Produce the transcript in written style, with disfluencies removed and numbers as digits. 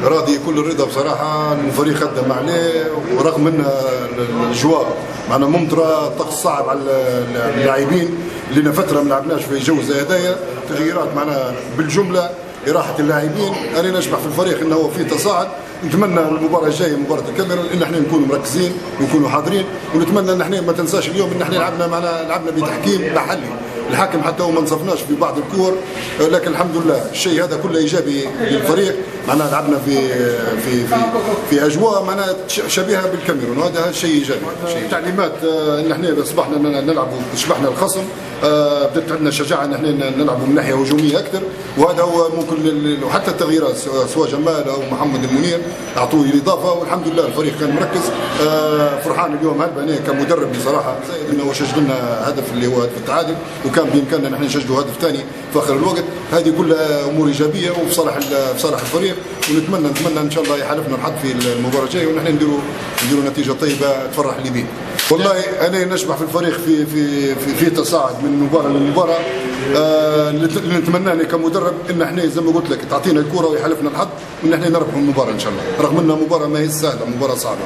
راضي كل الرضا بصراحه. الفريق خدم عليه ورغم ان الاجواء معنا ممطره، الطقس صعب على اللاعبين، لنا فتره ما لعبناش في جو زي هدايا، تغييرات معنا بالجمله لراحه اللاعبين. انا نشبح في الفريق انه هو في تصاعد. نتمنى المباراه الجايه مباراه الكاميرون ان احنا نكونوا مركزين ونكونوا حاضرين، ونتمنى ان احنا ما تنساش اليوم ان احنا لعبنا بتحكيم محلي. الحكم حتى هو ما انصفناش في بعض الكور، لكن الحمد لله الشيء هذا كله ايجابي للفريق. معناها لعبنا في اجواء معناها شبيهه بالكاميرون، وهذا شيء ايجابي. تعليمات ان احنا اصبحنا نلعبوا شبحنا الخصم، بدات عندنا شجاعه ان احنا نلعبوا من ناحيه هجوميه اكثر، وهذا هو ممكن. وحتى التغييرات سواء جمال او محمد المنير اعطوه الاضافه، والحمد لله الفريق كان مركز. فرحان اليوم هلبا انا كمدرب بصراحه انه سجل لنا هدف اللي هو هدف التعادل، وكان بامكاننا نحن نسجلوا هدف ثاني في اخر الوقت. هذه كلها امور ايجابيه وفي صالح الفريق، ونتمنى ان شاء الله يحالفنا الحظ في المباراه الجايه ونحن نديروا نتيجه طيبه تفرح الليبيين. والله انا نشبح في الفريق في تصاعد من مباراه لمباراه. اللي نتمناه انا كمدرب ان احنا زي ما قلت لك تعطينا الكره ويحالفنا الحظ وان احنا نربحوا المباراه ان شاء الله، رغم انها مباراه ما هي سهله، مباراه صعبه.